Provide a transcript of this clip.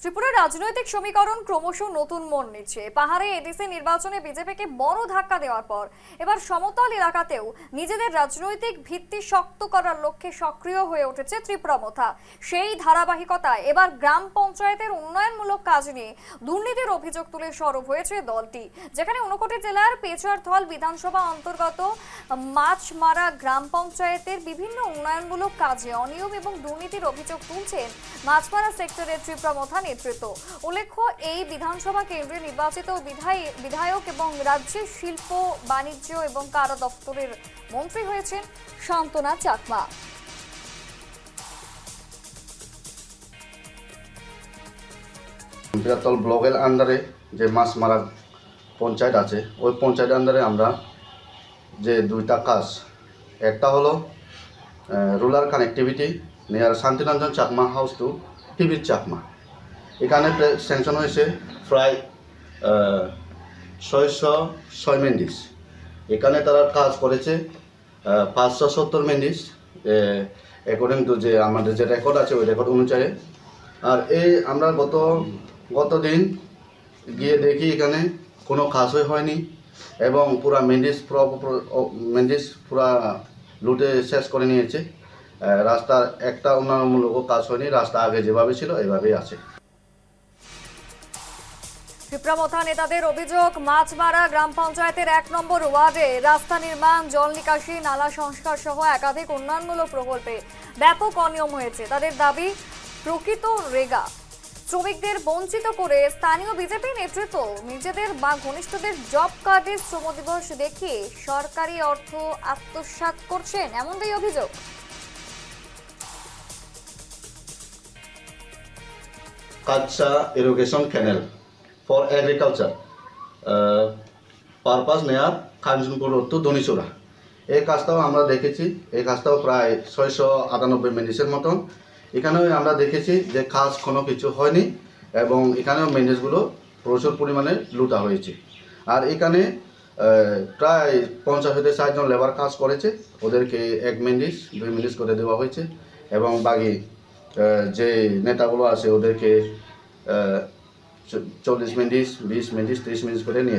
ত্রিপুরার রাজনৈতিক সমীকরণ ক্রমশ নতুন মোড় নিচ্ছে। পাহাড়ে এডিসি নির্বাচনে বিজেপিকে বড় ধাক্কা দেওয়ার পর এবার সমতল এলাকাতেও নিজেদের রাজনৈতিক ভিত্তি শক্ত করার লক্ষ্যে সক্রিয় হয়ে উঠেছে ত্রিপুরা মোথা। সেই ধারাবাহিকতায় এবার গ্রাম পঞ্চায়েতের উন্নয়নমূলক কাজ নিয়ে দুর্নীতির অভিযোগ তুলে সরব হয়েছে দলটি, যেখানে ঊনকোটি জেলার পেচুয়ারথল বিধানসভা অন্তর্গত মাছমারা গ্রাম পঞ্চায়েতের বিভিন্ন উন্নয়নমূলক কাজে অনিয়ম এবং দুর্নীতির অভিযোগ তুলছেন মাছমারা সেক্টরের ত্রিপুরা মোথা নেতৃত্ব। উল্লেখ্য, এই বিধানসভা কেন্দ্রে নির্বাচিত বিধায়ক এবং রাজ্যের শিল্প, বাণিজ্য এবং কারা দপ্তরের মন্ত্রী হয়েছেন শান্তনা চাকমা। পেচুয়ারথল ব্লকের আন্ডারে যে মাছমারা পঞ্চায়েত আছে, ওই পঞ্চায়েতের আন্ডারে আমরা যে দুইটা কাজ, একটা হলো rural connectivity near Shantiranjan Chakma house to টিভির চাকমা। এখানে স্যাংশন হয়েছে প্রায় 606 মেন্ডিস। এখানে তারা কাজ করেছে 570 মেন্ডিস অ্যাকর্ডিং টু যে আমাদের যে রেকর্ড আছে ওই রেকর্ড অনুযায়ী। আর এই আমরা গত দিন গিয়ে দেখি এখানে কোনো কাজই হয়নি এবং পুরা মেন্ডিস পুরা লুটে শেষ করে নিয়েছে। রাস্তার একটা উন্নয়নমূলক কাজ হয়নি, রাস্তা আগে যেভাবে ছিল এভাবেই আছে। ত্রিপুরা মোথা নেতাদের অভিযোগ, মাছমারা গ্রাম পঞ্চায়েতের 1 নম্বর ওয়ার্ডে রাস্তা নির্মাণ, জল নিকাশি, নালা সংস্কার সহ একাধিক উন্নয়নমূলক প্রকল্পে ব্যাপক অনিয়ম হয়েছে। তাদের দাবি, প্রকৃত রেগা শ্রমিকদের বঞ্চিত করে স্থানীয় বিজেপি নেতৃত্ব নিজেদের বা ঘনিষ্ঠদের জব কার্ডের শ্রম দিবস দেখিয়ে সরকারি অর্থ আত্মসাৎ করছেন, এমনটাই অভিযোগ। Kachcha irrigation canal for agriculture purpose near Kanchanpur two দনিচুরা, এই কাজটাও আমরা দেখেছি। এই কাজটাও প্রায় 698 মেন্ডিসের মতন। এখানেও আমরা দেখেছি যে কাজ কোনো কিছু হয়নি এবং এখানেও মেন্ডিসগুলো প্রচুর পরিমাণে লুটা হয়েছে। আর এখানে প্রায় 50 থেকে 60 জন লেবার কাজ করেছে, ওদেরকে 1 মেন্ডিস 2 মেন্ডিস করে দেওয়া হয়েছে এবং বাকি যে নেতাগুলো আছে ওদেরকে 40 মেন্ডিস, 20 মেন্ডিস, 30 মেন্ডিস করে নিয়ে